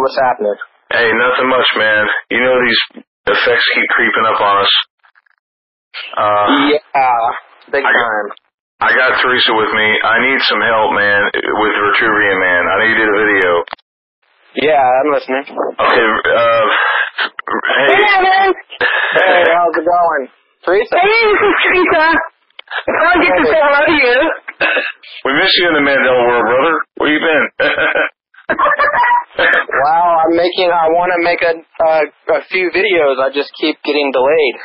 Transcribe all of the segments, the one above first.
What's happening? Hey, nothing much, man. You know these effects keep creeping up on us. Yeah, big time. I got Theresa with me. I need some help, man, with Vitruvian Man. I know you did a video. Yeah, I'm listening. Okay, hey. Hey, Evan. Hey, how's it going? Theresa? Hey, this is Theresa. I thought I'd get to say hello to you. We miss you in the Mandela world, brother. Where you been? Wow, I want to make a few videos. I just keep getting delayed.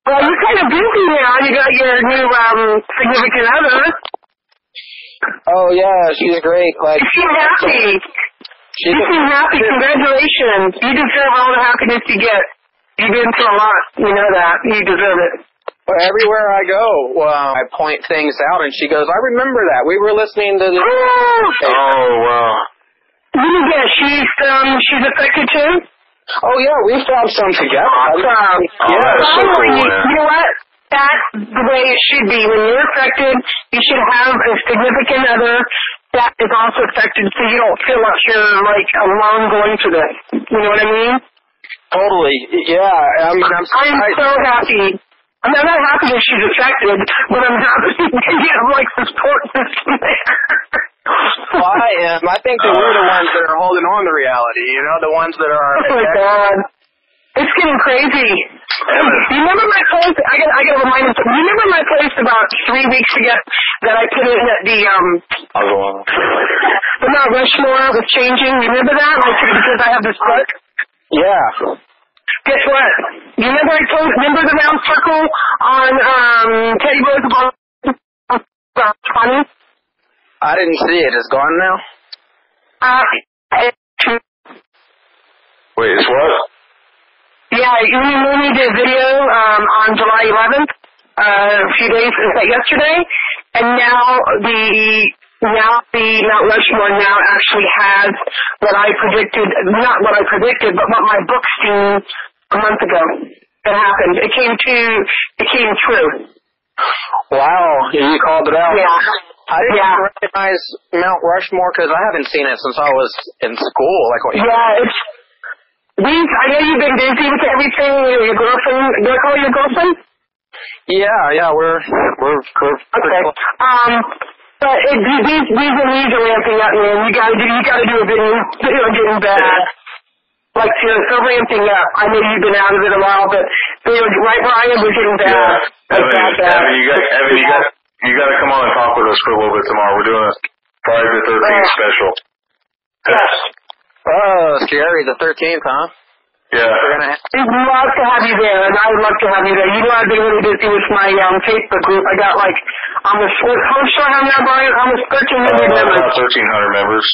Well, you're kind of busy now. You got your new significant other. Oh, yeah, she's great. Like, You seem happy. She's You seem happy. Congratulations. You deserve all the happiness you get. You've been through a lot. You know that. You deserve it. Everywhere I go, I point things out, and she goes, I remember that. We were listening to the... Oh, wow. Yeah, she's affected too? Oh, yeah, we found some together. Awesome. Yeah, that's so cool, man. You know what? That's the way it should be. When you're affected, you should have a significant other that is also affected so you don't feel like you're, like, alone going through this. You know what I mean? Totally. Yeah, I'm so happy. I'm not happy that she's affected, but I'm happy to get, like, the support system there. Well, I am. I think that we're the ones that are holding on to reality, you know, the ones that are... Oh, my God. It's getting crazy. You remember my post? I gotta remind him. You remember my post about 3 weeks ago that I put in at the Mount Rushmore was changing? You remember that? Like, because I have this book? Yeah. Guess what? You remember remember the round circle on Teddy Bear's about 20? I didn't see it. It's gone now? Wait, it's what? Yeah, we did a video on July 11th, a few days, is that yesterday? And now the Mount Rushmore now actually has what I predicted, not what I predicted, but what my book seen a month ago. It happened. It came true. Wow, you called it out. Yeah. I didn't recognize Mount Rushmore because I haven't seen it since I was in school. I know you've been busy with everything. Your girlfriend. Do I call you your girlfriend? Yeah. We're okay. But these needs are ramping up, man. You gotta do a video getting bad. Like so ramping up. I know you've been out of it a while, but right where I am, we're getting bad. Yeah. Evin, you gotta come on and talk with us for a little bit tomorrow. We're doing a Friday the 13th special. Yes. Oh, scary. The 13th, huh? Yeah. I'd love to have you there, and I would love to have you there. You know I've been really busy with my Facebook group. I got almost 1,300 members. About 1,300 members.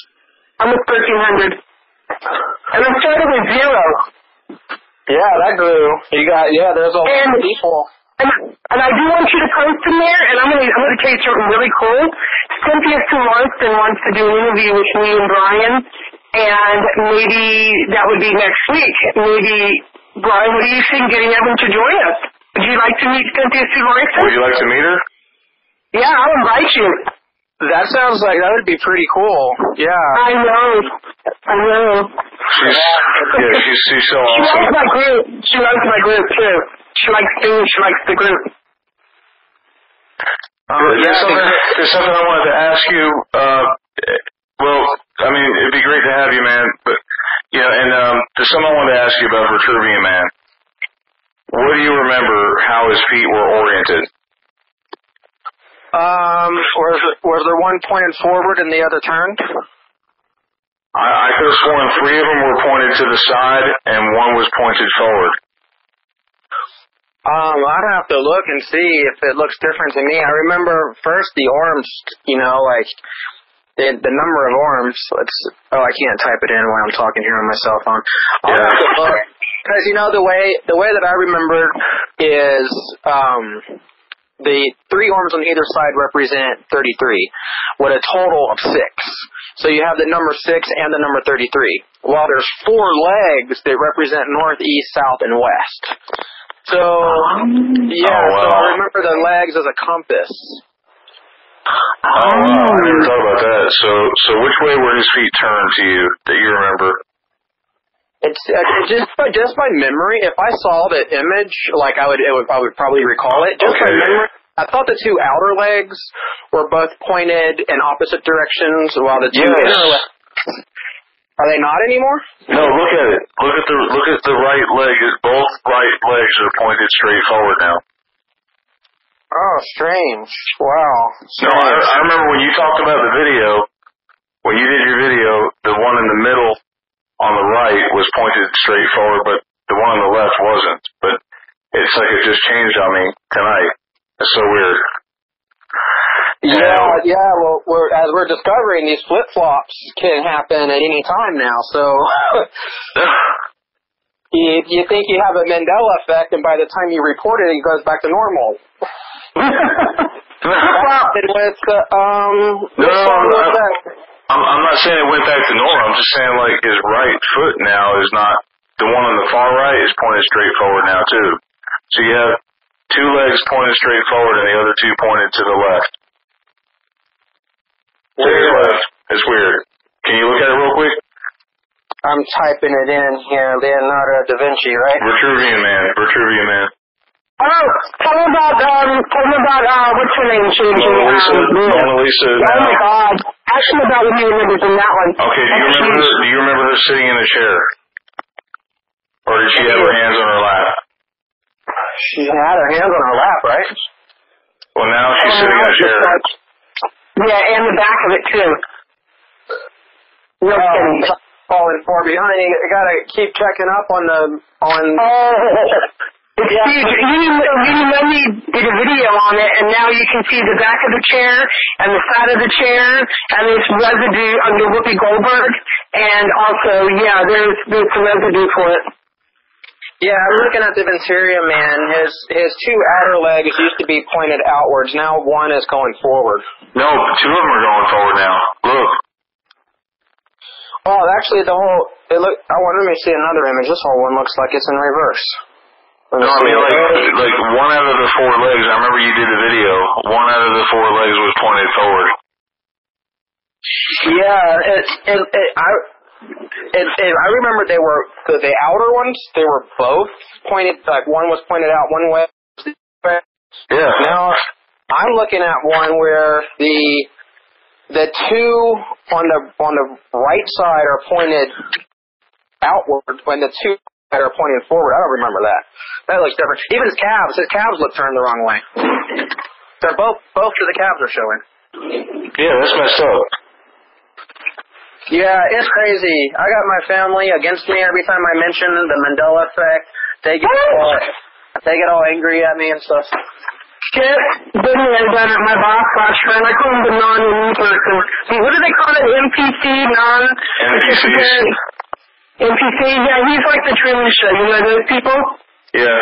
Almost 1,300. And I started with 0. Yeah, that grew. There's a lot of people. And I do want you to post in there, and I'm gonna tell you something really cool. Cynthia Larson wants to do an interview with me and Brian, and maybe that would be next week. Maybe, Brian, what do you think, getting Evin to join us? Would you like to meet Cynthia Larson? Would you like to meet her? Yeah, I'll invite you. That sounds like that would be pretty cool. Yeah. I know. She's so awesome. She loves my group. She loves my group, too. She likes things. She likes the group. There's something I wanted to ask you. Well, I mean, it'd be great to have you, man. But there's something I wanted to ask you about Vitruvian Man. What do you remember how his feet were oriented? Was there one pointed forward and the other turned? I could have sworn 3 of them were pointed to the side and one was pointed forward. I'd have to look and see if it looks different to me. I remember first the arms, the number of arms. I can't type it in while I'm talking here on my cell phone. I'll have to look. Because, the way that I remember is, the 3 arms on either side represent 33, with a total of 6. So you have the number 6 and the number 33. While there's 4 legs that represent north, east, south, and west. So, so I remember the legs as a compass. Oh, wow. I never thought about that. So which way were his feet turned to you that you remember? It's just by memory. If I saw the image, like I would probably recall it. Just by memory, I thought the two outer legs were both pointed in opposite directions, while the two inner legs. Are they not anymore? No, look at it. Look at the right leg. Both right legs are pointed straight forward now. Oh, strange. Wow. No, I remember when you talked about the video, when you did your video, the one in the middle on the right was pointed straight forward, but the one on the left wasn't. But it's like it just changed on me tonight. It's so weird. Yeah. Well, as we're discovering, these flip-flops can happen at any time now. So you think you have a Mandela effect, and by the time you report it, it goes back to normal. What happened with I'm not saying it went back to normal. I'm just saying like his right foot now is not the one on the far right is pointed straight forward now too. So you have two legs pointed straight forward and the other two pointed to the left. Weird. It's weird. Can you look at it real quick? I'm typing it in here. Leonardo da Vinci, right? Vitruvian Man. Oh, tell me about what's her name? Mona Lisa. Oh my God! Ask me about what you remember from that one. Okay, do you remember her sitting in a chair, or did she have her hands on her lap? She had her hands on her lap, right? Well, now she's sitting in a chair. Yeah, and the back of it too. No kidding. Falling far behind. You gotta keep checking up on. It's huge. You let me did a video on it, and now you can see the back of the chair and the side of the chair, and there's residue under Whoopi Goldberg, and also, there's some residue for it. Yeah, I'm looking at the Venturia man. His two outer legs used to be pointed outwards. Now one is going forward. No, two of them are going forward now. Look. Oh, actually, let me see another image. This whole one looks like it's in reverse. No, I mean, like one out of the four legs, I remember you did a video, one out of the four legs was pointed forward. Yeah, I remember they were, the outer ones, they were both pointed, like one was pointed out one way. Yeah. Now, I'm looking at one where the two on the right side are pointed outward, when the two that are pointing forward. I don't remember that. That looks different. Even his calves look turned the wrong way. They're both of the calves are showing. Yeah, that's messed up. Yeah, it's crazy. I got my family against me every time I mention the Mandela effect. They get all angry at me and stuff. Shit, didn't I done it? My boss last friend. I call him the non-union person. What do they call it? NPC, non-participant? NPC, yeah, he's like the Truman Show. You know those people? Yeah.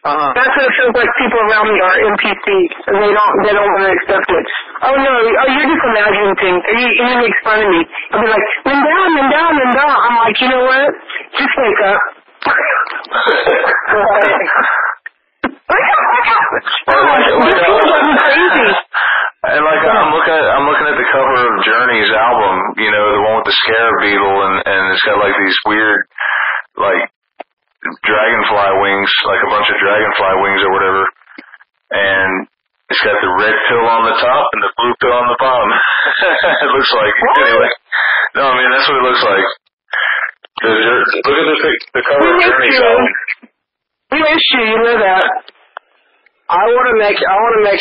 That's what it feels like. People around me are NPCs, and they don't want to accept it. Oh no, you're just imagining things. You make fun of me. I'll be like, Mandela. I'm like, you know what? Just wake up. Crazy. And like I'm looking at the cover of Journey's album, you know, the one with the scarab beetle, and it's got like these weird, like dragonfly wings, like a bunch of dragonfly wings or whatever, and it's got the red pill on the top and the blue pill on the bottom. It looks like anyway. No, I mean that's what it looks like. Look at the cover of Journey's album. We miss you, you know that. I want to make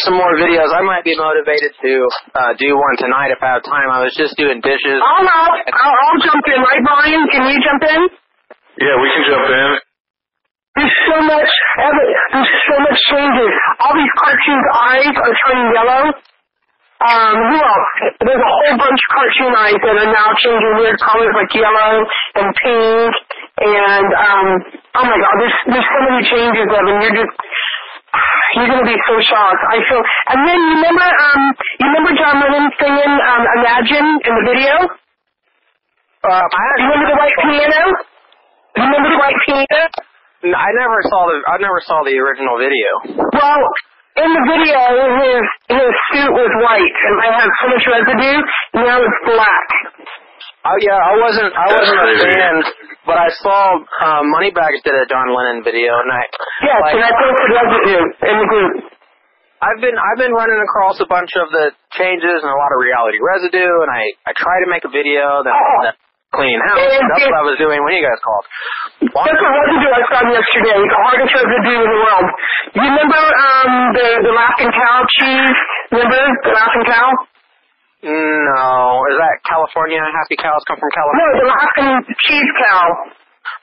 some more videos. I might be motivated to do one tonight if I have time. I was just doing dishes. I'll jump in, right, Brian? Can you jump in? Yeah, we can jump in. There's so much changes. All these cartoons' eyes are turning yellow. Who else? There's a whole bunch of cartoon eyes that are now changing weird colors like yellow and pink and oh my God, there's so many changes, Evin. You're gonna be so shocked. I feel. And then you remember John Lennon singing "Imagine" in the video? You remember the white piano? You remember the white piano? I never saw the original video. Well, in the video, his suit was white, and I have so much residue, now it's black. Oh yeah, I wasn't a fan, but I saw Moneybags did a John Lennon video, and I and I posted residue in the group. I've been running across a bunch of the changes and a lot of reality residue, and I try to make a video that cleaning house. That's what I was doing when you guys called. That's what residue I found yesterday. The hardest residue in the world. You remember the Laughing Cow cheese? Remember the Laughing Cow? No. Is that California? Happy cows come from California? No, the Laughing cheese cow.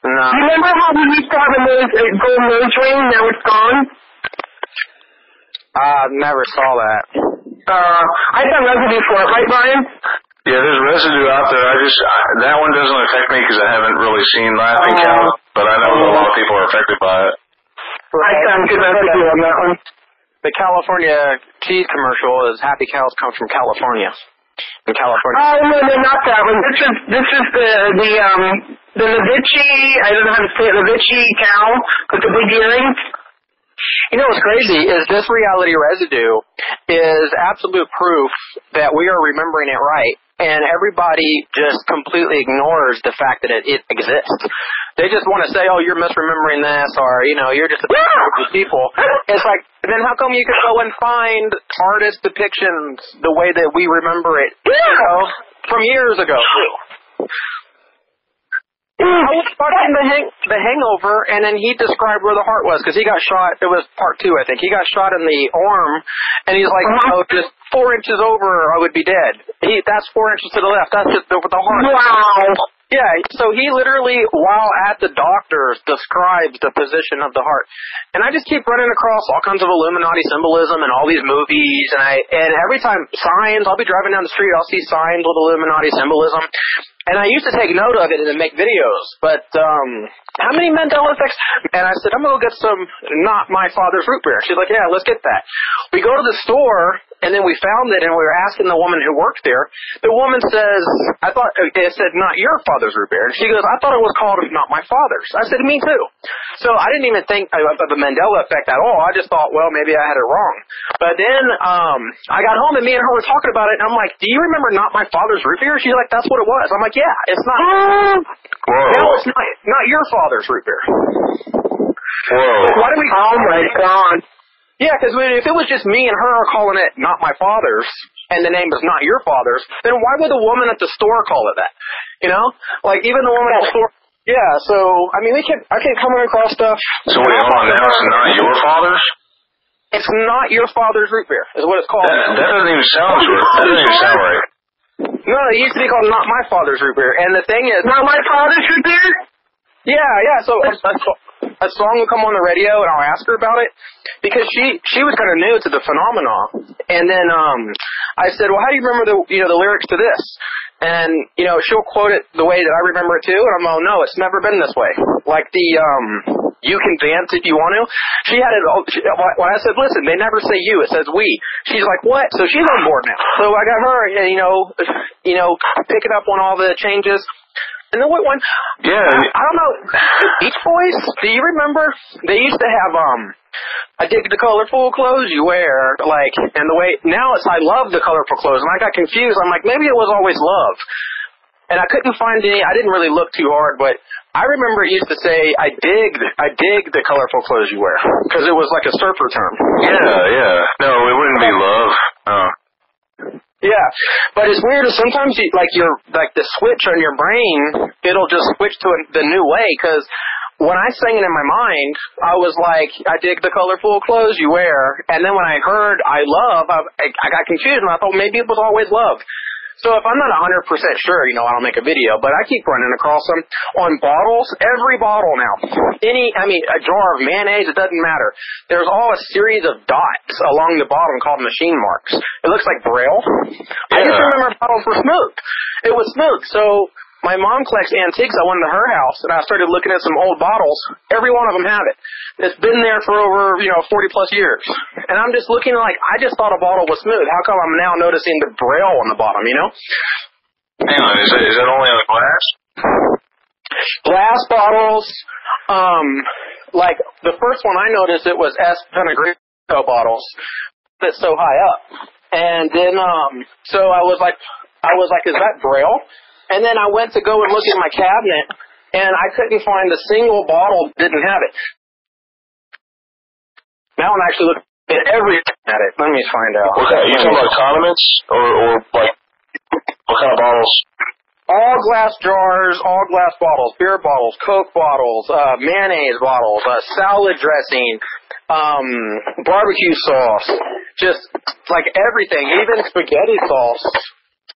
No. You remember how we used to have a gold nose ring? Now it's gone? Never saw that. I found residue for it, right, Brian? Yeah, there's residue out there. That one doesn't affect me because I haven't really seen Laughing Cow, but I know a lot of people are affected by it. I found good residue on that one. The California cheese commercial is Happy Cows Come from California. In California. Oh, no, not that one. This is the Levici, I don't know how to say it, Levici cow with the big earrings. You know what's crazy is this reality residue is absolute proof that we are remembering it right, and everybody just completely ignores the fact that it exists. They just want to say, oh, you're misremembering this, or, you're just a group of people. It's like, then how come you can go and find artist depictions the way that we remember it, from years ago? I was watching the Hangover, and then he described where the heart was, because he got shot. It was part 2, I think. He got shot in the arm, and he's like, just 4 inches over, I would be dead. That's 4 inches to the left. That's just the heart. Wow. Yeah, so he literally, while at the doctor's, describes the position of the heart. And I just keep running across all kinds of Illuminati symbolism in all these movies, and every time signs, I'll be driving down the street, I'll see signs with Illuminati symbolism. And I used to take note of it and then make videos, but how many Mandela effects? And I said, I'm going to go get some Not My Father's root beer. She's like, yeah, let's get that. We go to the store, and then we found it, and we were asking the woman who worked there. The woman says, I thought it said Not Your Father's root beer. And she goes, I thought it was called Not My Father's. I said, me too. So I didn't even think of the Mandela effect at all. I just thought, well, maybe I had it wrong. But then I got home, and me and her were talking about it, and I'm like, do you remember Not My Father's root beer? She's like, that's what it was. I'm like, yeah, it's not. No, it's not your father's root beer. Whoa. Why do we? Oh my God. Yeah, because if it was just me and her calling it Not My Father's, and the name is Not Your Father's, then why would the woman at the store call it that? Like even the woman at the store. Yeah, so I mean, I kept coming across stuff. So wait, hold on. Now it's Not Your Father's. It's Not Your Father's root beer, is what it's called. That doesn't even sound right. That doesn't even sound right. No, it used to be called Not My Father's root beer, and the thing is, Not My Father's root beer. Yeah. So a song will come on the radio, and I'll ask her about it because she was kind of new to the phenomenon. And then I said, well, how do you remember the lyrics to this? And she'll quote it the way that I remember it too, and I'm no, it's never been this way. Like the you can dance if you want to. She had it. When I said, listen, they never say you, it says we. She's like, what? So she's on board now. So I got her, picking up on all the changes. And then what one? Yeah. I don't know. Beach Boys. Do you remember? They used to have I dig the colorful clothes you wear, and the way now it's I love the colorful clothes, and I got confused. I'm like, maybe it was always love. And I couldn't find any. I didn't really look too hard, but I remember it used to say, I dig the colorful clothes you wear, because it was like a surfer term. Yeah. No, it wouldn't be love. Yeah, but it's weird. Sometimes the switch on your brain, it'll just switch to the new way. Because when I sang it in my mind, I was like, I dig the colorful clothes you wear. And then when I heard I love, I got confused, and I thought maybe it was always love. So if I'm not 100% sure, I don't make a video, but I keep running across them on bottles. Every bottle now, a jar of mayonnaise, it doesn't matter. There's all a series of dots along the bottom called machine marks. It looks like Braille. Yeah. I just remember bottles were smooth. It was smooth. So my mom collects antiques. I went to her house, and I started looking at some old bottles. Every one of them have it. It's been there for over, 40-plus years. And I'm just looking I just thought a bottle was smooth. How come I'm now noticing the Braille on the bottom, Hang on, is that only on the glass? Glass bottles, the first one I noticed, it was S. Penegrin. bottles that's so high up. And then, so I was like, is that Braille? And then I went to go and look in my cabinet, and I couldn't find a single bottle that didn't have it. Now I'm actually looking at everything at it. Let me find out. Okay, you talking about condiments, or like, what kind of bottles? All glass jars, all glass bottles, beer bottles, Coke bottles, mayonnaise bottles, salad dressing, barbecue sauce, just like everything, even spaghetti sauce.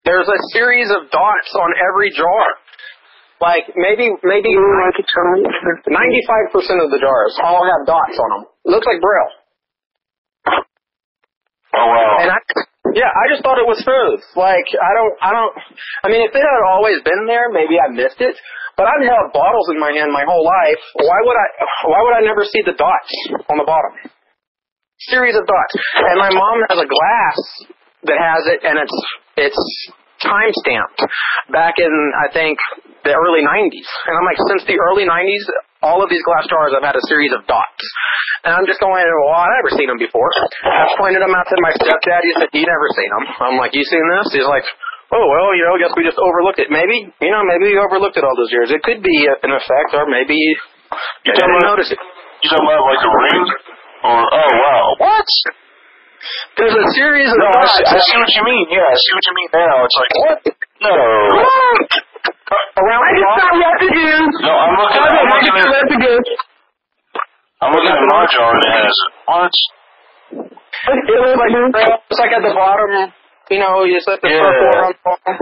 There's a series of dots on every jar. Like maybe 95% of the jars all have dots on them. It looks like Braille. Oh wow. And I just thought it was smooth. Like, I mean, if it had always been there, maybe I missed it. But I've held bottles in my hand my whole life. Why would I never see the dots on the bottom? Series of dots. And my mom has a glass that has it, and it's time-stamped back in, I think, the early 90s. And I'm like, since the early 90s, all of these glass jars have had a series of dots. And I'm just going, well, I've never seen them before. I pointed them out to my stepdad. He said he'd never seen them. I'm like, you seen this? He's like, oh, well, I guess we just overlooked it. Maybe we overlooked it all those years. It could be an effect, or maybe you didn't notice it. You talking about like a ring? Or, oh, wow. What? There's a series of dots. I see what you mean. Yeah, I see what you mean now. It's like, what? No. I just saw residue. No, I'm looking at residue. I'm looking at my jar and it has what? It's like at the bottom, you just let the first one on the bottom.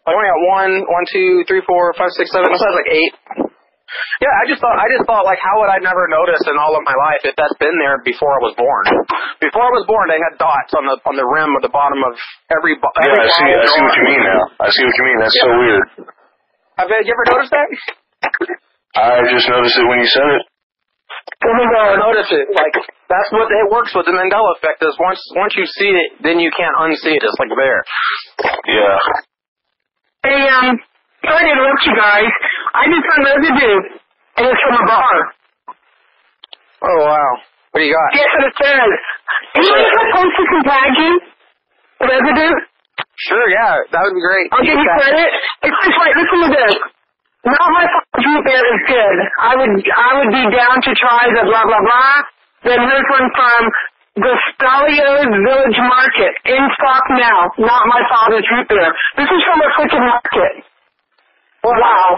Like we got 1, 2, 3, 4, 5, 6, 7. This has like 8. Yeah, I just thought like, how would I never notice in all of my life if that's been there before I was born? Before I was born, they had dots on the rim of the bottom of every. Yeah, I see what you mean now. I see what you mean. That's so weird. Have you ever noticed that? I just noticed it when you said it. I noticed it. Like, that's what it works with the Mandela effect. Is once you see it, then you can't unsee it. It's like there. Yeah. Hey, sorry to interrupt you guys. I just found residue, and it's from a bar. Oh wow! What do you got? Guess what it says? Can you post this and tag you? Residue? Sure, yeah, that would be great. I'll give you credit. It's just like, listen to this. Not my father's root beer is good. I would be down to try the blah blah blah. Then this one from the Stavely's Village Market, in stock now. Not my father's root beer. This is from a Flicr market. Wow.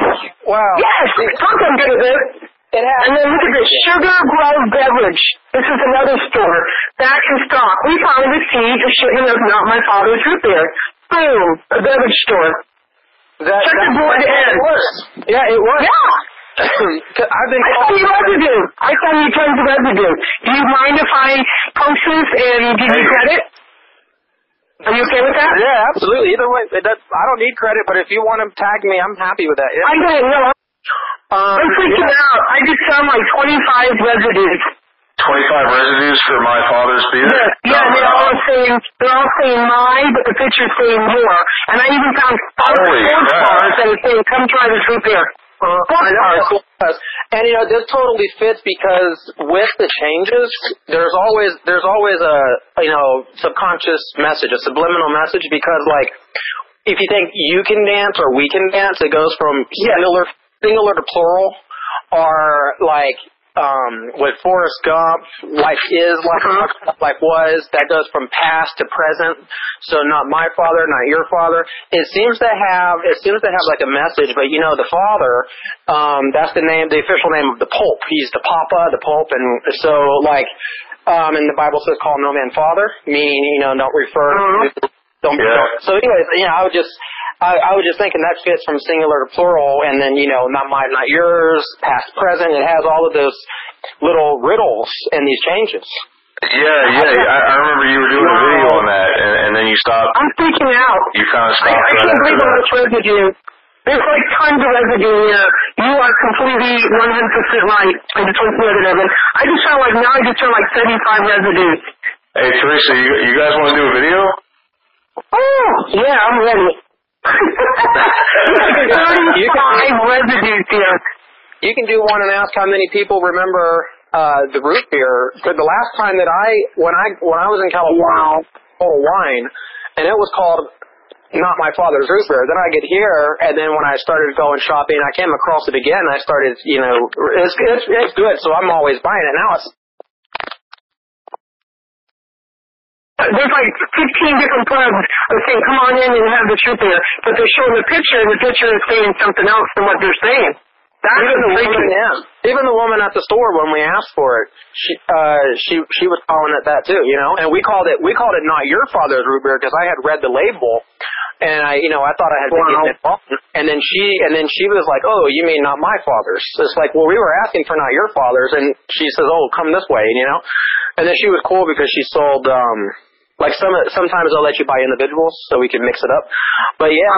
Yes, I'm good at this. And then look at this, Sugar Grove Beverage. This is another store. Back in stock. We finally received a shipment of Not My Father's root beer. Boom, a beverage store. That works. Yeah, it works. Yeah. I saw you residue. I saw you tons of residue. Do you mind if I post this and give you credit? Are you okay with that? Yeah, absolutely. Either way, I don't need credit, but if you want to tag me, I'm happy with that. Yeah. I don't know. I'm freaking out. I just found like 25 residues. 25 residues for my father's beer? Yeah, they're all saying my, but the picture's saying your. And I even found postcards that are saying, come try this root beer. And this totally fits because with the changes, there's always a subconscious message, a subliminal message. Because like, if you think you can dance or we can dance, it goes from singular to plural, or like with Forrest Gump, life is like life was. That goes from past to present. So not my father, not your father. It seems to have like a message, but the father, that's the official name of the Pope. He's the Papa, the Pope, and so like, and the Bible says, "Call no man father," meaning don't refer. Don't. So anyways, I was just thinking that fits from singular to plural, and then not mine, not yours, past, present. It has all of those little riddles and these changes. Yeah. I remember you were doing a video on that, and then you stopped. I'm freaking out. You kind of stopped. I can't believe how much residue. There's like tons of residue here. You are completely 100% right. I just went through it, Evin. I just felt like now I just found like 35 residues. Hey, Theresa, you guys want to do a video? Oh, yeah, I'm ready. 35 residues here. You can do one and ask how many people remember the root beer. But the last time that when I was in California, wine, and it was called Not My Father's Root Beer. Then I get here, and then when I started going shopping, I came across it again. I started, it's good, so I'm always buying it. Now it's there's like 15 different clubs that say, come on in and have this root beer. But they're showing the picture, and the picture is saying something else than what they're saying. Even the woman at the store, when we asked for it, she was calling it that too, and we called it Not Your Father's Root Beer because I had read the label, and I thought I had been getting it wrong. And then she was like, oh, you mean Not My Father's? It's like, well, we were asking for Not Your Father's, and she says, oh, come this way, and then she was cool because she sold like sometimes they'll let you buy individuals so we can mix it up. But yeah,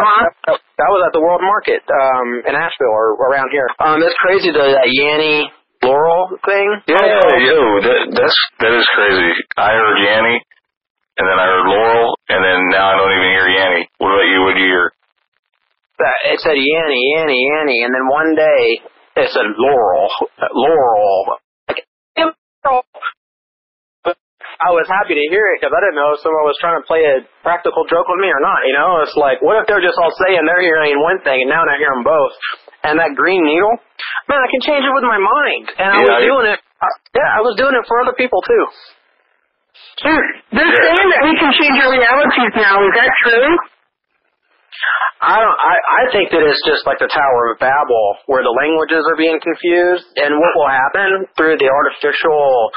that was at the World Market in Asheville or around here. It's crazy that Yanny Laurel thing. Yeah, that is crazy. I heard Yanny, and then I heard Laurel, and then now I don't even hear Yanny. What about you? What do you hear? It said Yanny, and then one day it said Laurel. I was happy to hear it because I didn't know if someone was trying to play a practical joke with me or not. It's like, what if they're just all saying they're hearing one thing and now I hear them both? And that green needle, man, I can change it with my mind. And I was doing it. I was doing it for other people too. They're saying that we can change our realities now. Is that true? I think that it's just like the Tower of Babel, where the languages are being confused, and what will happen through the artificial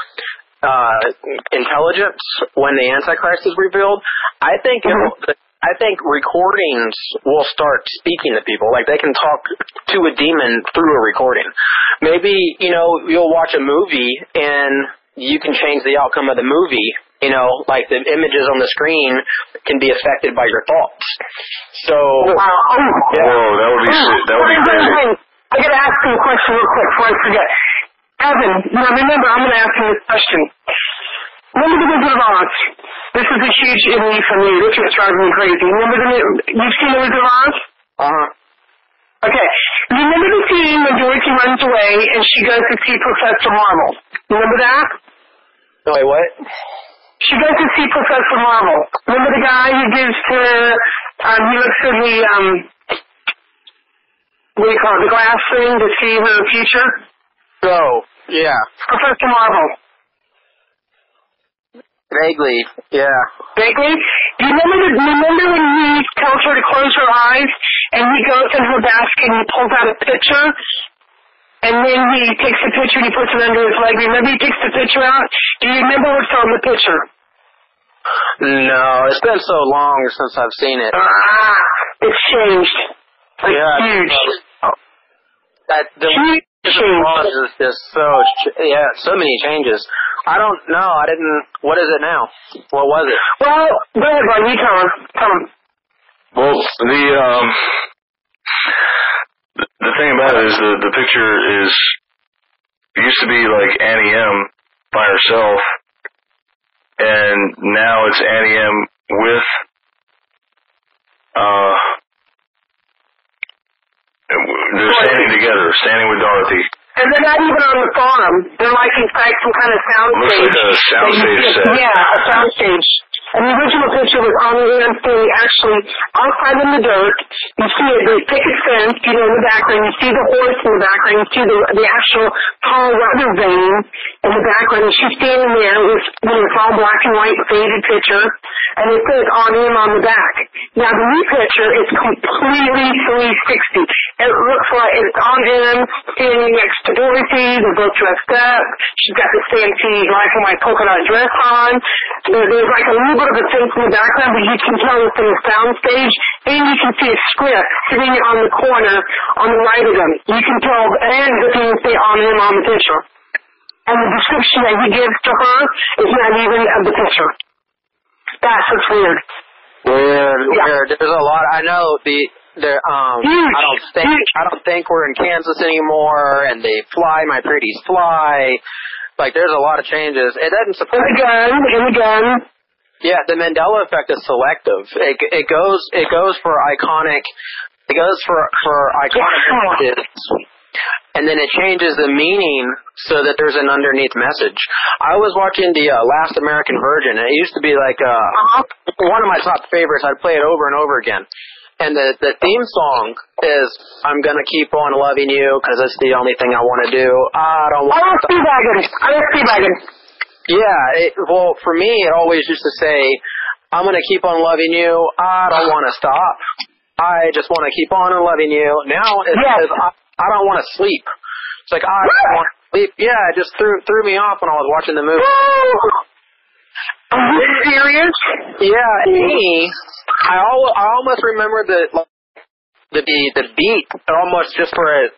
intelligence when the Antichrist is revealed. I think recordings will start speaking to people. Like they can talk to a demon through a recording. Maybe you'll watch a movie and you can change the outcome of the movie. Like the images on the screen can be affected by your thoughts. So, whoa, that would be crazy. I gotta ask you a question real quick before I forget. Evin, now remember, I'm going to ask you this question. Remember the Wizard of Oz? This is a huge enemy for me. This is driving me crazy. You've seen the Wizard of Oz? Okay. Remember the scene when Dorothy runs away and she goes to see Professor Marvel? Remember that? Wait, what? She goes to see Professor Marvel. Remember the guy who gives her, he looks at the, what do you call it, the glass thing to see her future? Oh, yeah. Professor Marvel. Vaguely, yeah. Vaguely? Do you remember when he tells her to close her eyes, and he goes in her basket and he pulls out a picture, and then he takes the picture and he puts it under his leg? Remember he takes the picture out? Do you remember what's on the picture? No, it's been so long since I've seen it. It's changed. It's huge. Is just so many changes. I don't know. I didn't. What is it now? What was it? Well, go ahead, Ron. You tell him. Well, the thing about it is the picture it used to be like Annie M by herself, and now it's Annie M with they're standing together, standing with Dorothy. And they're not even on the farm. They're like inside some kind of soundstage. Looks like a soundstage set. Yeah, a soundstage. And the original picture was on the standing actually outside in the dirt. You see the picket fence, in the background. You see the horse in the background. You see the actual tall weather vane in the background. And she's standing there with, it's all black and white faded picture. And it says on him on the back. Now the new picture is completely 360. It looks like it's on him standing next to Dorothy. They're both dressed up. She's got the fancy black and white polka dot dress on. There's like a little bit of a sense in the background, but you can tell it's in a soundstage, and you can see a script sitting on the corner on the right of them. You can tell, and the things say on him on the picture. And the description that he gives to her is not even of the picture. That's what's weird. Weird. There's a lot. I know I don't think we're in Kansas anymore, and they fly. My pretties fly. Like there's a lot of changes. It doesn't surprise me. And again. Yeah, the Mandela effect is selective. It goes for iconic. It goes for iconic images. and then it changes the meaning so that there's an underneath message. I was watching the Last American Virgin, and it used to be like one of my top favorites. I'd play it over and over again. And the theme song is, I'm going to keep on loving you because it's the only thing I want to do. I don't want to... I like Speedwagon. Yeah, well, for me, it always used to say, I'm going to keep on loving you. I don't want to stop. I just want to keep on loving you. Now it says, I don't want to sleep. It's like, I don't want to sleep. Yeah, it just threw me off when I was watching the movie. Are you serious? Yeah, I almost remember the beat almost just for a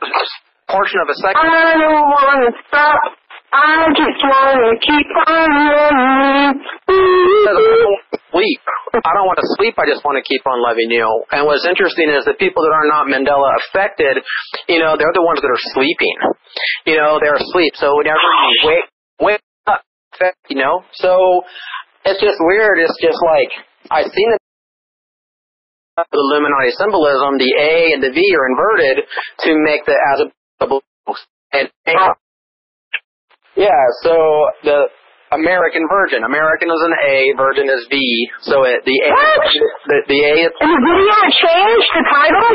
portion of a second. I don't want to stop. I just want to keep on sleep. I don't want to sleep. I just want to keep on loving you. And what's interesting is the people that are not Mandela affected, they're the ones that are sleeping. They're asleep. So whenever you wake up, So it's just weird. It's just like I've seen it. The Illuminati symbolism, the A and the V are inverted to make the as and yeah, so the American Virgin. American is an A, Virgin is V. So the A. What? The A. And the video changed the title?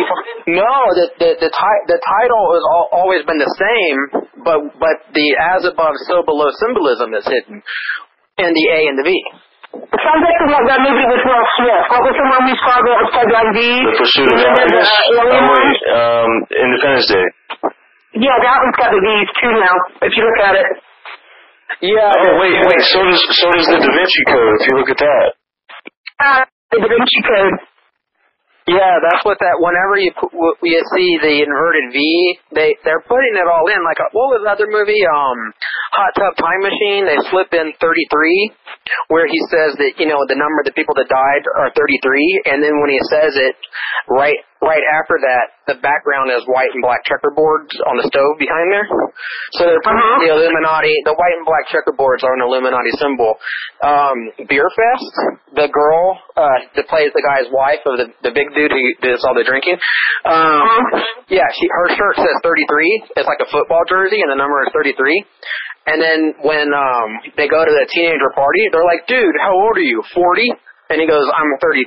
No, the title has always been the same, but the as above, so below symbolism is hidden, and the A and the V. It sounds like that movie with Will Smith. What was the one we saw, the upside down V? The Pursuit of Happiness. Independence Day. Yeah, that one's got the V's too now, if you look at it. Yeah. Oh, wait. So does the Da Vinci Code, if you look at that. The Da Vinci Code. Yeah, that's what whenever you see the inverted V, they're putting it all in. Like, what was the other movie? Hot Tub Time Machine. They slip in 33, where he says that, the number of the people that died are 33, and then when he says it, right after that, the background is white and black checkerboards on the stove behind there. So they're putting the Illuminati, the white and black checkerboards are an Illuminati symbol. Beer Fest, the girl that plays the guy's wife of the big dude who does all the drinking. Yeah, her shirt says 33. It's like a football jersey, and the number is 33. And then when they go to the teenager party, they're like, dude, how old are you? 40? And he goes, I'm 33.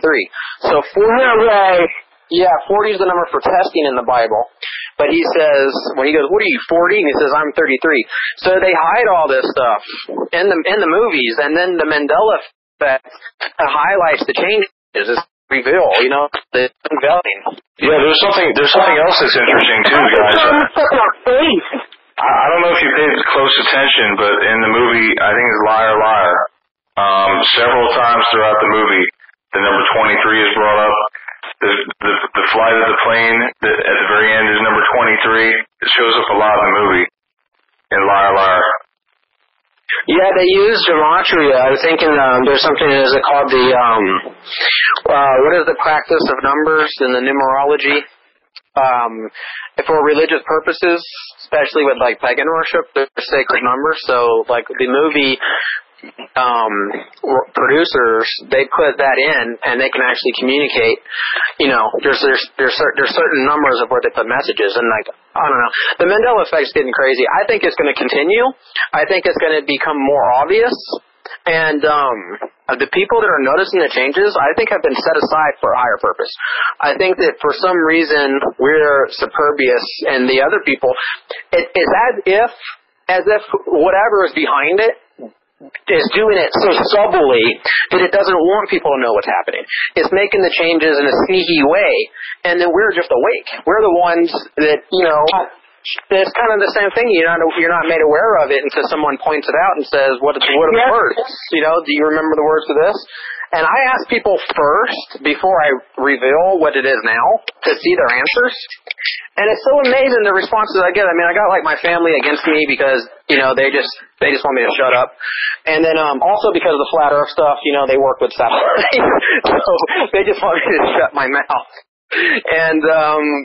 So 40. Yeah, 40 is the number for testing in the Bible. But he says, when he goes, what are you, 40? And he says, I'm 33. So they hide all this stuff in the movies, and then the Mandela effect highlights the changes. It's reveal, the unveiling. Yeah, there's something else that's interesting too, guys. I don't know if you paid close attention, but in the movie, I think it's Liar Liar, several times throughout the movie, the number 23 is brought up. The flight of the plane at the very end is number 23. It shows up a lot in the movie in Liar Liar. Yeah, they use gematria. I was thinking there's something called the what is the practice of numbers in the numerology? For religious purposes, especially with like pagan worship, they're sacred numbers. So like the movie producers, they put that in, and they can actually communicate. There's certain numbers of where they put messages, and like I don't know, the Mandela effect's getting crazy. I think it's going to continue. I think it's going to become more obvious, and the people that are noticing the changes, I think, have been set aside for a higher purpose. I think that for some reason we're superbious, and the other people, it's as if whatever is behind it is doing it so subtly that it doesn't want people to know what's happening. It's making the changes in a sneaky way, and then we're just awake. We're the ones that, it's kind of the same thing. You're not made aware of it until someone points it out and says, what are the words? Do you remember the words of this? And I ask people first, before I reveal what it is now, to see their answers. And it's so amazing the responses I get. I mean, I got like my family against me because, they just want me to shut up. And then also because of the flat earth stuff, they work with satellites. So they just want me to shut my mouth. And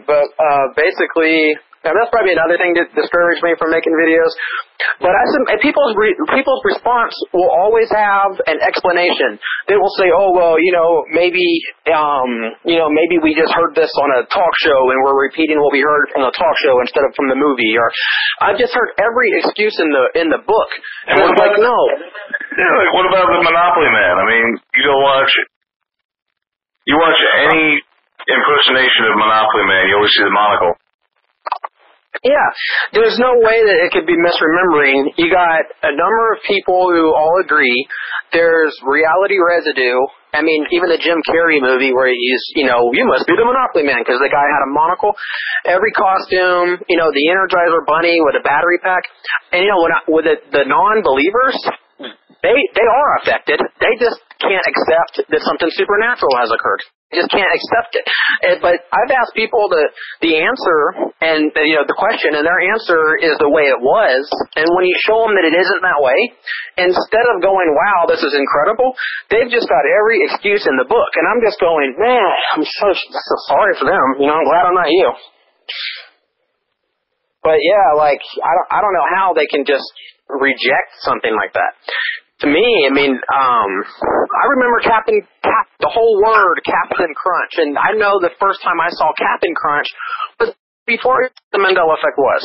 but basically And that's probably another thing that discouraged me from making videos. But people's response will always have an explanation. They will say, "Oh, well, maybe we just heard this on a talk show and we're repeating what we heard from the talk show instead of from the movie." Or, "I've just heard every excuse in the book." And what about, no. Yeah, like what about the Monopoly Man? I mean, you watch any impersonation of Monopoly Man, you always see the monocle. Yeah, there's no way that it could be misremembering. You got a number of people who all agree. There's reality residue. I mean, even the Jim Carrey movie where he's, you must be the Monopoly Man because the guy had a monocle. Every costume, the Energizer Bunny with a battery pack. And, with the non-believers, they are affected. They just can't accept that something supernatural has occurred. Just can't accept it. But I've asked people the answer and the question, and their answer is the way it was. And when you show them that it isn't that way, instead of going, "Wow, this is incredible," they've just got every excuse in the book. And I'm just going, "Man, I'm so sorry for them. I'm glad I'm not you." But yeah, I don't know how they can just reject something like that. To me, I mean, I remember the whole word Captain Crunch, and I know the first time I saw Captain Crunch was before the Mandela effect was.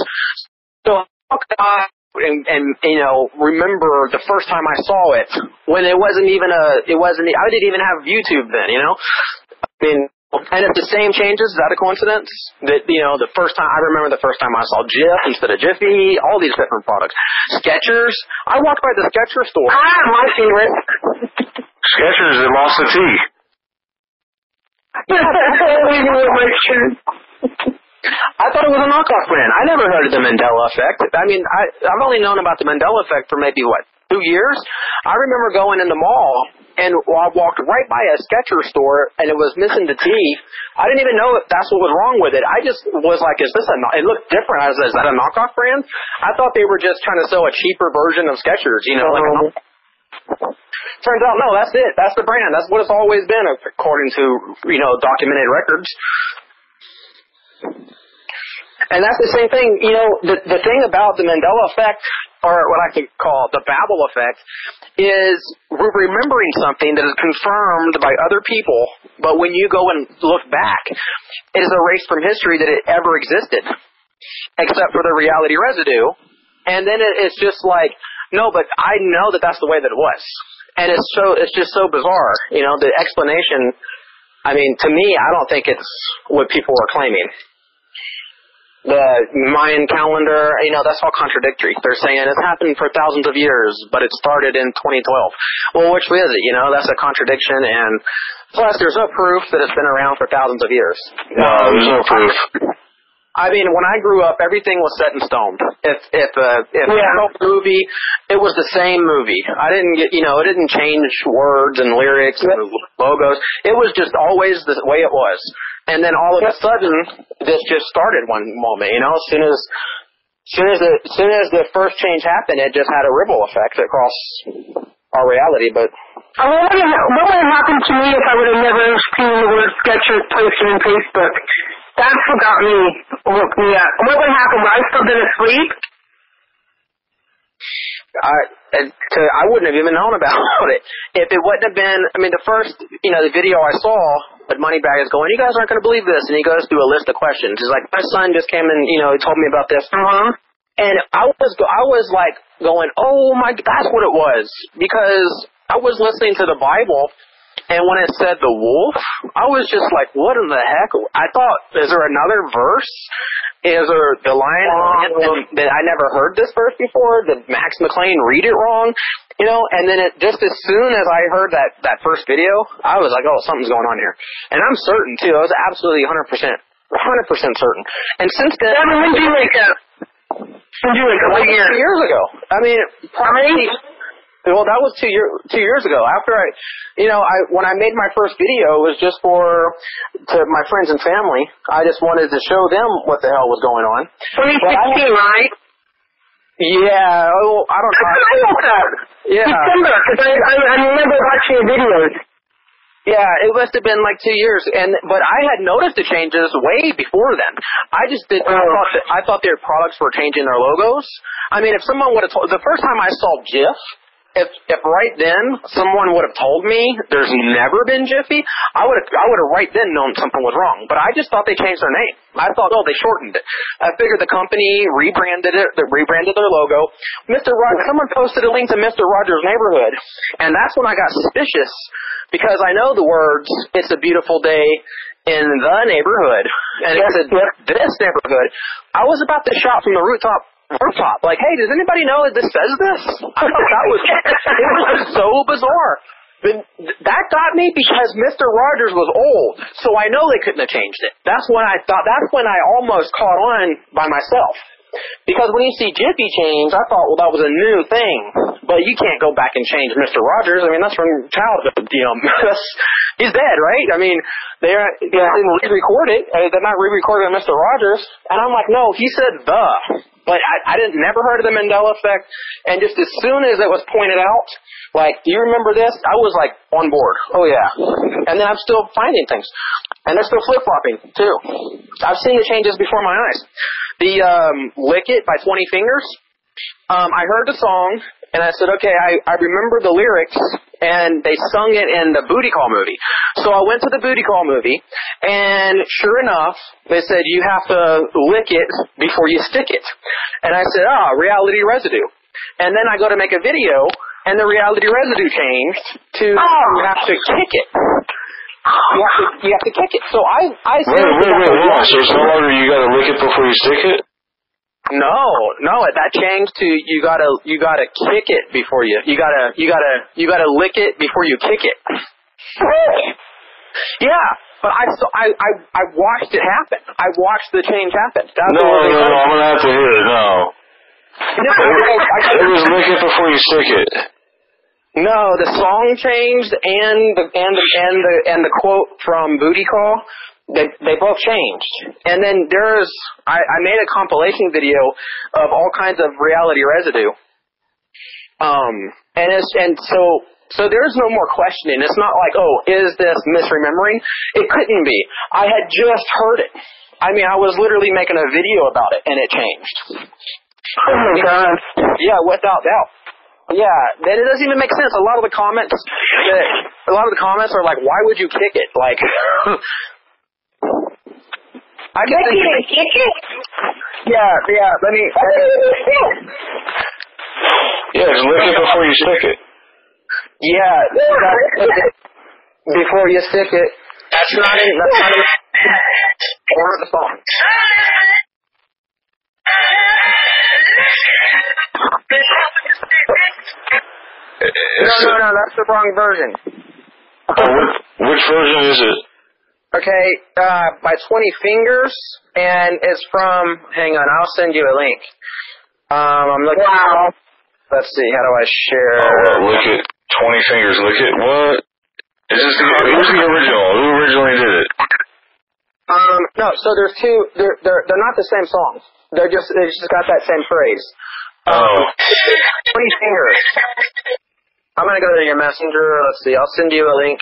So how could I remember the first time I saw it when I didn't even have YouTube then, I mean, and if the same changes, is that a coincidence? That, the first time I saw Jif instead of Jiffy, all these different products. Skechers. I walked by the Skechers store. My favorite. Skechers that lost the T. I thought it was a knockoff brand. I never heard of the Mandela effect. I mean, I've only known about the Mandela effect for maybe, 2 years? I remember going in the mall, and I walked right by a Skechers store, and it was missing the T. I didn't even know if that's what was wrong with it. I just was like, it looked different. I was like, is that a knockoff brand? I thought they were just trying to sell a cheaper version of Skechers, Turns out, no, that's it. That's the brand. That's what it's always been, according to, documented records. And that's the same thing, the thing about the Mandela effect, or what I could call the Babel effect, is we're remembering something that is confirmed by other people, but when you go and look back, it is erased from history that it ever existed, except for the reality residue. And then it's just like, no, but I know that that's the way that it was. And it's just so bizarre, the explanation. I mean, to me, I don't think it's what people are claiming. The Mayan calendar, that's all contradictory. They're saying it's happened for thousands of years, but it started in 2012. Well, which is it? That's a contradiction, and plus there's no proof that it's been around for thousands of years. No, there's no proof. I mean, when I grew up, everything was set in stone. If a movie, it was the same movie. I didn't get, it didn't change words and lyrics and logos. It was just always the way it was. And then all of a sudden, this just started one moment. As soon as the first change happened, it just had a ripple effect across our reality. But what would have happened to me if I would have never seen the word Skechers posted on Facebook? That's what got me, woke me up. What would happen? Would I still been asleep? I wouldn't have even known about it if it wouldn't have been. I mean, the first, the video I saw, but Moneybag is going, "You guys aren't going to believe this," and he goes through a list of questions. He's like, "My son just came and he told me about this." And I was like going, "Oh my, that's what it was," because I was listening to the Bible. And when it said the wolf, I was just like, what in the heck? I thought, is there another verse? Is there the lion? And I never heard this verse before. Did Max McLean read it wrong? And then just as soon as I heard that first video, I was like, oh, something's going on here. And I'm certain, too. I was absolutely 100% certain. And since then... When did you wake up? What year? 2 years ago. I mean, probably... Well, that was 2 years ago. After when I made my first video, it was just to my friends and family. I just wanted to show them what the hell was going on. 2016, right? Yeah. Well, I don't know. Yeah. December, because I remember watching your videos. Yeah, it must have been like 2 years, but I had noticed the changes way before then. I just didn't. I thought their products were changing their logos. I mean, if someone would have told, the first time I saw GIF, if right then someone would have told me there's never been Jiffy, I would have right then known something was wrong. But I just thought they changed their name. I thought, they shortened it. I figured the company rebranded their logo. Someone posted a link to Mr. Rogers' Neighborhood, and that's when I got suspicious because I know the words "It's a beautiful day in the neighborhood," and it said this neighborhood. I was about to shout from the rooftop, like, hey, does anybody know that this says this? I thought it was so bizarre. But that got me because Mr. Rogers was old, so I know they couldn't have changed it. That's when I almost caught on by myself. Because when you see Jiffy change, I thought, well, that was a new thing. But you can't go back and change Mr. Rogers. I mean, that's from childhood. He's dead, right? I mean, they didn't re-record it. They're not re-recording Mr. Rogers. And I'm like, no, he said the. But I never heard of the Mandela effect. And just as soon as it was pointed out, like, do you remember this? I was like on board. Oh yeah. And then I'm still finding things. And they're still flip-flopping too. I've seen the changes before my eyes. The Lick It by 20 Fingers. I heard the song and I said, okay, I remember the lyrics, and they sung it in the Booty Call movie. So I went to the Booty Call movie, and sure enough, they said you have to lick it before you stick it. And I said, reality residue. And then I go to make a video, and the reality residue changed to you have to kick it. You have to kick it. So I said, wait. So it's no longer you got to lick it before you stick it? No, that changed to you gotta kick it before you gotta lick it before you kick it. Yeah, but I watched it happen. I watched the change happen. No, I'm gonna have to hear it. No, it was lick it before you stick it. No, the song changed and the quote from Booty Call. They both changed. And then I made a compilation video of all kinds of reality residue. So there's no more questioning. It's not like, is this misremembering? It couldn't be. I had just heard it. I mean, I was literally making a video about it, and it changed. Oh my God. Yeah, without doubt. Yeah, then it doesn't even make sense. A lot of the comments are like, why would you kick it? Like, I just think, yeah, let me. Yeah, just lick it before you stick it. Yeah, before you stick it. That's not in the song. No, that's the wrong version. Which version is it? Okay, by 20 Fingers, and it's from, hang on, I'll send you a link. I'm looking. Wow. Let's see, how do I share? Look at 20 Fingers, look at what? Is this who's the original? Who originally did it? No, so there's two, they're not the same songs. They just got that same phrase. 20 Fingers. I'm going to go to your messenger. Let's see. I'll send you a link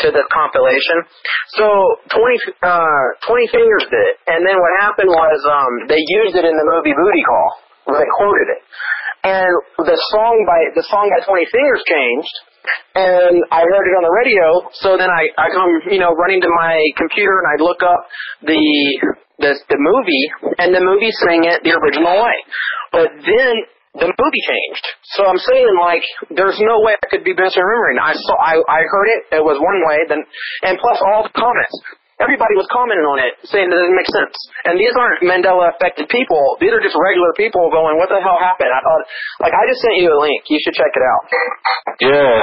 to the compilation. So 20 Fingers did it. And then what happened was they used it in the movie Booty Call. They quoted it. And the song by 20 Fingers changed. And I heard it on the radio. So then I come, running to my computer and I look up the movie, and the movie sang it the original way. But then the movie changed. So I'm saying, like, there's no way I could be misremembering. I heard it was one way, and plus all the comments. Everybody was commenting on it, saying that it doesn't make sense. And these aren't Mandela-affected people. These are just regular people going, what the hell happened? I thought, I just sent you a link. You should check it out. Yeah.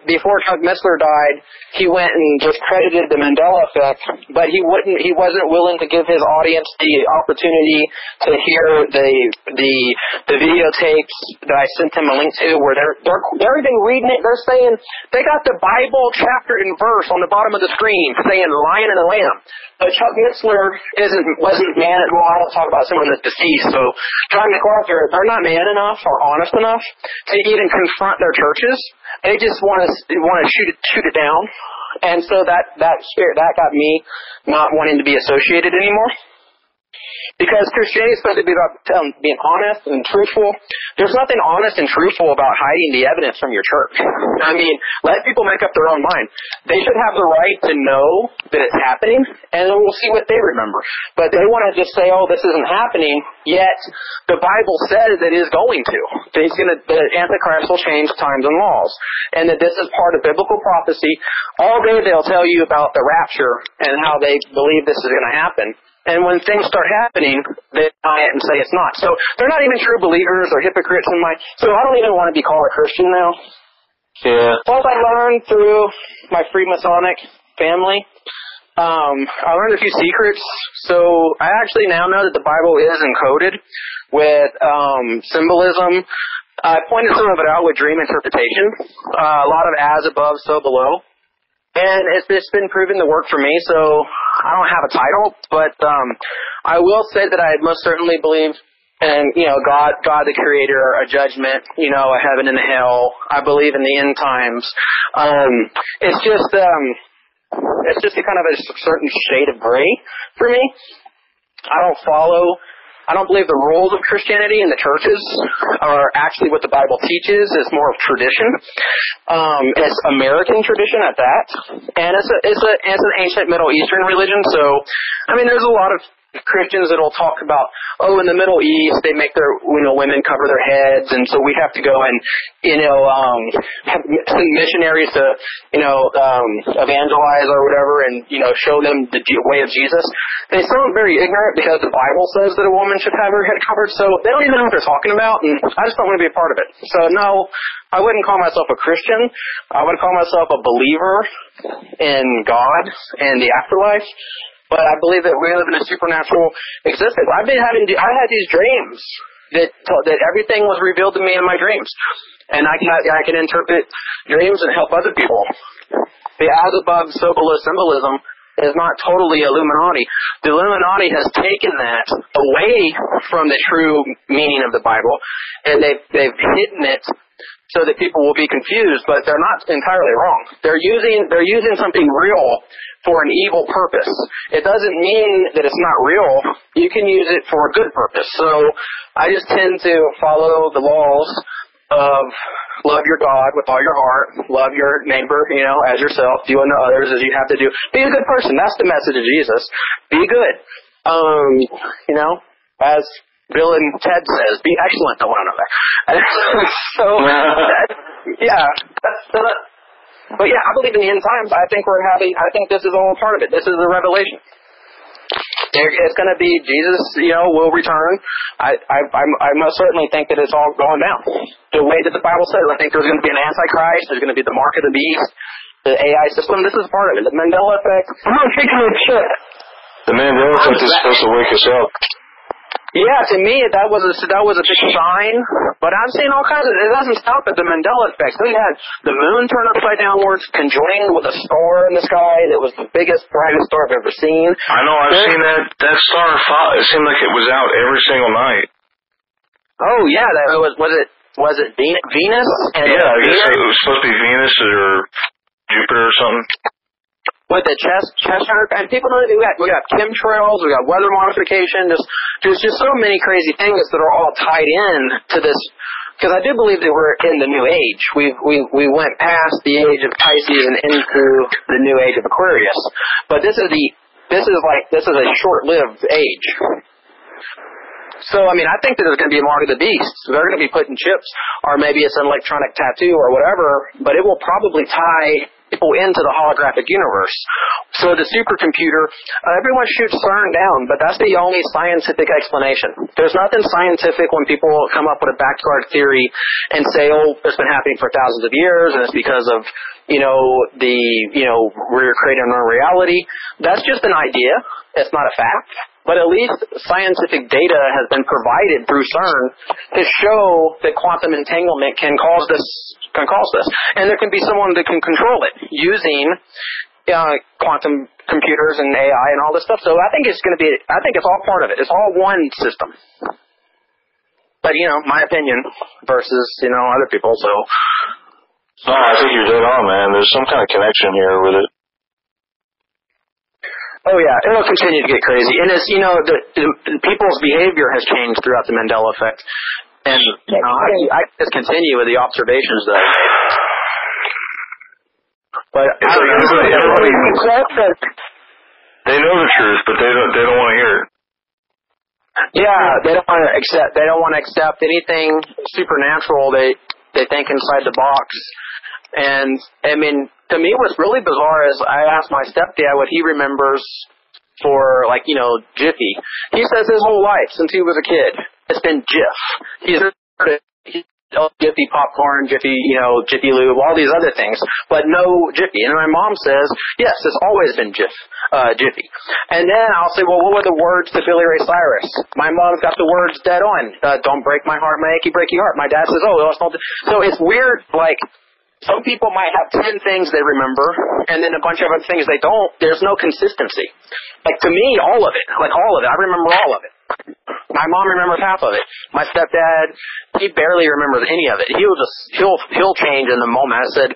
Before Chuck Missler died, he went and just credited the Mandela effect, but he wasn't willing to give his audience the opportunity to hear the videotapes that I sent them a link to, where they're even reading it. They're saying they got the Bible chapter and verse on the bottom of the screen saying lion and a lamb. But Chuck Missler wasn't man. Well, I don't talk about someone that's deceased. So John MacArthur, they're not man enough or honest enough to even confront their churches. they just want to shoot it down. And so that got me not wanting to be associated anymore. Because Christianity is supposed to be about being honest and truthful. There's nothing honest and truthful about hiding the evidence from your church. I mean, let people make up their own mind. They should have the right to know that it's happening, and then we'll see what they remember. But they want to just say, oh, this isn't happening, yet the Bible says it is going to. The Antichrist will change times and laws, and that this is part of biblical prophecy. All day they'll tell you about the rapture and how they believe this is going to happen. And when things start happening, they deny it and say it's not. So they're not even true believers or hypocrites in my... So I don't even want to be called a Christian now. Yeah. What I learned through my Freemasonic family, I learned a few secrets. So I actually now know that the Bible is encoded with symbolism. I pointed some of it out with dream interpretation. A lot of as above, so below. And it's been proven to work for me, so I don't have a title, but I will say that I most certainly believe in, God the Creator, a judgment, a heaven and a hell. I believe in the end times. It's just a kind of a certain shade of gray for me. I don't believe the rules of Christianity in the churches are actually what the Bible teaches. It's more of tradition. It's American tradition at that. And it's an ancient Middle Eastern religion. So, I mean, there's a lot of Christians that'll talk about, in the Middle East, they make their, women cover their heads, and so we have to go and, send missionaries to, evangelize or whatever and, show them the way of Jesus. They sound very ignorant because the Bible says that a woman should have her head covered, so they don't even know what they're talking about, and I just don't want to be a part of it. So no, I wouldn't call myself a Christian. I would call myself a believer in God and the afterlife. But I believe that we live in a supernatural existence. I had these dreams that everything was revealed to me in my dreams, and I can interpret dreams and help other people. The as above, so below symbolism is not totally Illuminati. The Illuminati has taken that away from the true meaning of the Bible, and they've hidden it so that people will be confused. But they're not entirely wrong. They're using something real for an evil purpose. It doesn't mean that it's not real. You can use it for a good purpose. So I just tend to follow the laws of love your God with all your heart, love your neighbor, as yourself, do unto others as you have to do. Be a good person. That's the message of Jesus. Be good. As Bill and Ted says, be excellent to one another. So, But yeah, I believe in the end times. I think this is all part of it. This is the revelation. It's going to be Jesus, will return. I most certainly think that it's all going down the way that the Bible says. I think there's going to be an Antichrist. There's going to be the mark of the beast, the AI system. This is part of it. The Mandela effect. I'm not taking it shit. The Mandela effect is supposed to wake us up. Yeah, to me that was a big sign, but I'm seeing all kinds of. It doesn't stop at the Mandela effect. We had the moon turn upside downwards, conjoined with a star in the sky that was the biggest, brightest star I've ever seen. I know, I've seen that star. It seemed like it was out every single night. Oh yeah, was it Venus? And yeah, I guess it was supposed to be Venus or Jupiter or something. With the Cheshire, and people know that we got chemtrails, we got weather modification. There's just so many crazy things that are all tied in to this. Because I do believe that we're in the new age. We went past the age of Pisces and into the new age of Aquarius. But this is a short-lived age. So, I mean, I think that there's going to be a mark of the beast. They're going to be putting chips, or maybe it's an electronic tattoo or whatever, but it will probably tie people into the holographic universe. So the supercomputer, everyone shoots CERN down, but that's the only scientific explanation. There's nothing scientific when people come up with a backyard theory and say, it's been happening for thousands of years, and it's because of, we're creating our reality. That's just an idea. It's not a fact. But at least scientific data has been provided through CERN to show that quantum entanglement can cause this. And there can be someone that can control it using quantum computers and AI and all this stuff. So I think it's all part of it. It's all one system. But, my opinion versus, other people. So No, I think you're dead on, man. There's some kind of connection here with it. Oh yeah, it'll continue to get crazy, and it's the people's behavior has changed throughout the Mandela effect, and I just continue with the observations that I made. But everybody, they know the truth, but they don't want to hear it. Yeah, they don't want to accept. They don't want to accept anything supernatural. They think inside the box, and I mean. To me, what's really bizarre is I asked my stepdad what he remembers for, Jiffy. He says his whole life, since he was a kid, it's been Jif. He's Jiffy popcorn, Jiffy, Jiffy lube, all these other things, but no Jiffy. And my mom says, yes, it's always been Jiffy. And then I'll say, well, what were the words to Billy Ray Cyrus? My mom's got the words dead on. Don't break my heart, my achy breaky heart. My dad says, oh, it's not. So it's weird, some people might have 10 things they remember, and then a bunch of other things they don't. There's no consistency. To me, all of it. I remember all of it. My mom remembers half of it. My stepdad, he barely remembers any of it. He'll change in the moment. I said,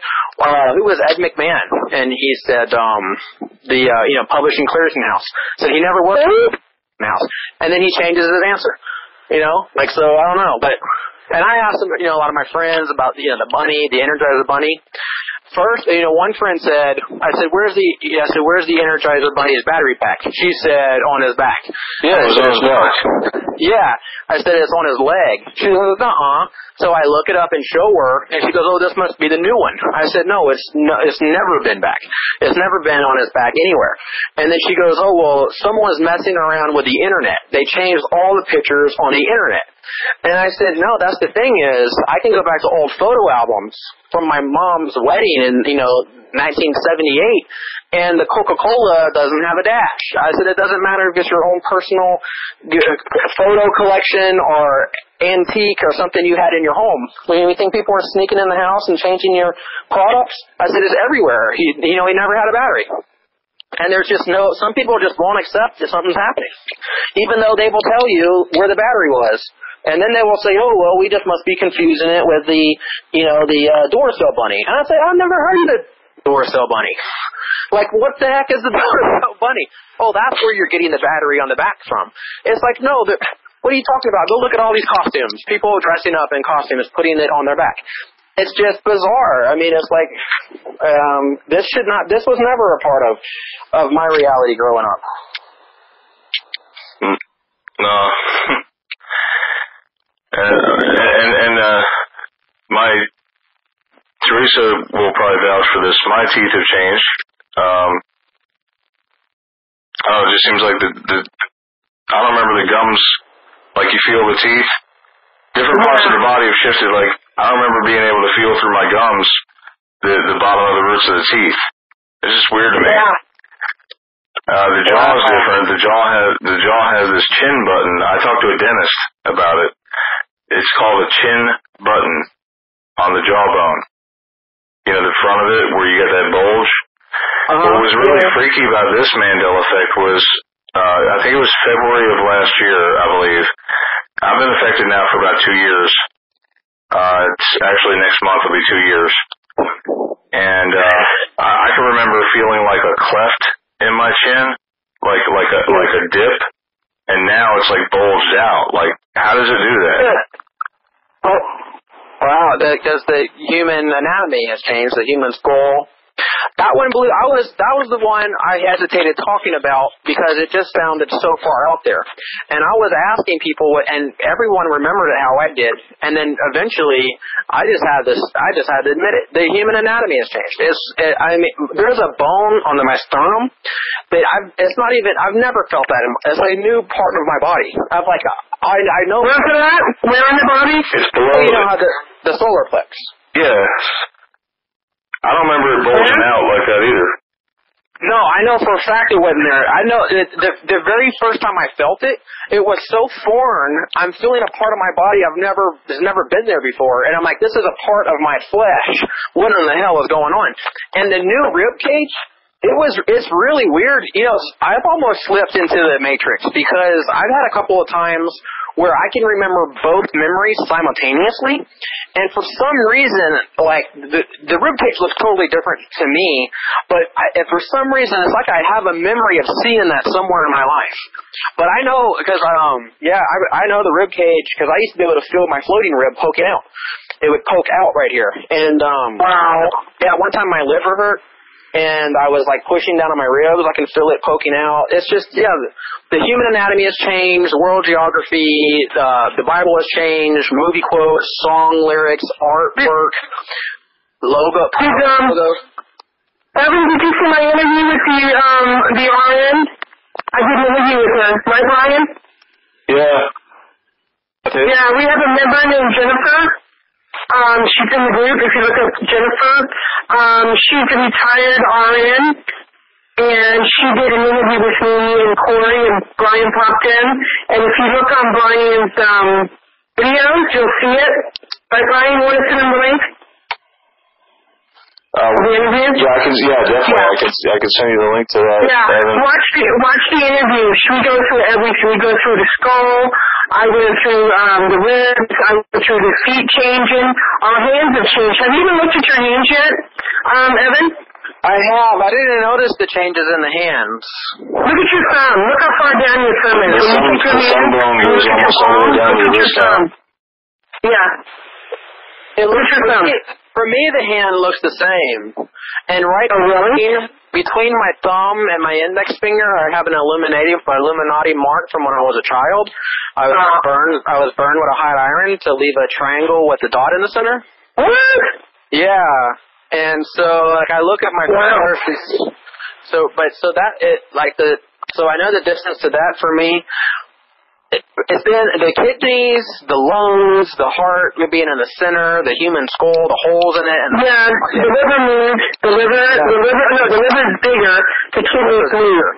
who was Ed McMahon? And he said, the publishing clearing house. So he never worked in the house. And then he changes his answer. So I don't know, but. And I asked him, a lot of my friends about, the bunny, the Energizer bunny. First, one friend said, where's the Energizer bunny's battery pack? She said, on his back. Yeah, it was on his back. Yeah. I said, it's on his leg. She goes, So I look it up and show her, and she goes, oh, this must be the new one. I said, no, it's never been back. It's never been on his back anywhere. And then she goes, oh, well, someone's messing around with the internet. They changed all the pictures on the internet. And I said, no, that's the thing is, I can go back to old photo albums from my mom's wedding in, 1978, and the Coca-Cola doesn't have a dash. I said, it doesn't matter if it's your own personal photo collection or antique or something you had in your home. When you think people are sneaking in the house and changing your products, I said, it's everywhere. He never had a battery. And there's just some people just won't accept that something's happening, even though they will tell you where the battery was. And then they will say, oh, well, we just must be confusing it with the Duracell bunny. And I say, I've never heard of the Duracell bunny. What the heck is the Duracell bunny? Oh, that's where you're getting the battery on the back from. It's no, what are you talking about? Go look at all these costumes. People dressing up in costumes, putting it on their back. It's just bizarre. I mean, it's this was never a part of my reality growing up. No. And my Theresa will probably vouch for this. My teeth have changed. It just seems like I don't remember the gums. You feel the teeth. Different parts of the body have shifted. I don't remember being able to feel through my gums the bottom of the roots of the teeth. It's just weird to me. Yeah. The jaw is different. The jaw has this chin button. I talked to a dentist about it. It's called a chin button on the jawbone. The front of it where you get that bulge. What was really freaky about this Mandela effect was, I think it was February of last year, I believe. I've been affected now for about 2 years. It's actually next month will be 2 years. And I can remember feeling like a cleft in my chin, like a dip. And now it's bulged out. How does it do that? Oh, wow, because the human anatomy has changed, the human skull. That one that was the one I hesitated talking about because it just sounded so far out there. And I was asking people and everyone remembered it how I did. And then eventually I just had to admit it. The human anatomy has changed. There's a bone on my sternum that I've never felt that. It's a new part of my body. I know. Where's it at? Where in the body? It's below. You know how the solar plex. Yes. I don't remember it bulging out like that either. No, I know for a fact it wasn't there. I know the very first time I felt it, it was so foreign. I'm feeling a part of my body has never been there before, and I'm like, this is a part of my flesh. What in the hell is going on? And the new rib cage, it's really weird. I've almost slipped into the Matrix because I've had a couple of times where I can remember both memories simultaneously. And for some reason, like, the ribcage looks totally different to me, but for some reason, it's like I have a memory of seeing that somewhere in my life. But I know, because, I know the ribcage, because I used to be able to feel my floating rib poking out. It would poke out right here. And, one time my liver hurt, and I was, like, pushing down on my ribs. I can feel it poking out. It's just, the human anatomy has changed, world geography, the Bible has changed, movie quotes, song lyrics, artwork, logos. Evin, did you see my interview with the RN? I did an interview with her. Right, Ryan? Yeah. Yeah, we have a member named Jennifer. She's in the group, if you look up Jennifer. She's a retired RN, and she did an interview with me and Corey, and Brian popped in. And if you look on Brian's videos, you'll see it. Right, Brian, you want to send him the link? The interview? Yeah, definitely. I can send you the link to that. Yeah, watch the interview. We go through everything. We go through the skull. I went through the ribs. I went through the feet changing. Our hands have changed. Have you even looked at your hands yet, Evin? I have. I didn't notice the changes in the hands. Look at your thumb. Look how far down your thumb is. The thumb bone goes almost all the way down to your wrist now. Yeah. It looks your thumb. For me, the hand looks the same. And between my thumb and my index finger, I have an Illuminati mark from when I was a child. I was burned with a hot iron to leave a triangle with a dot in the center. What? Yeah. And so, like, I look at my fingers. So I know the distance to that for me. It's been the kidneys, the lungs, the heart being in the center, the human skull, the holes in it. And the liver moves. The liver's bigger. The kidneys move.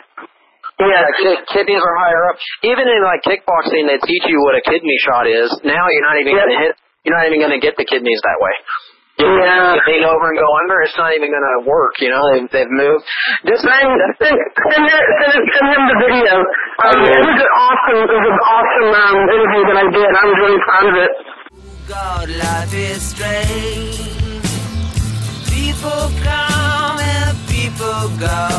Yeah, kidneys are higher up. Even in like kickboxing, they teach you what a kidney shot is. Now you're not even going to hit. You're not even going to get the kidneys that way. You lean over and go under. It's not even going to work. You know, they've moved. Send him the video. It was an awesome interview that I did. I was really proud of it. God, life is strange. People come and people go.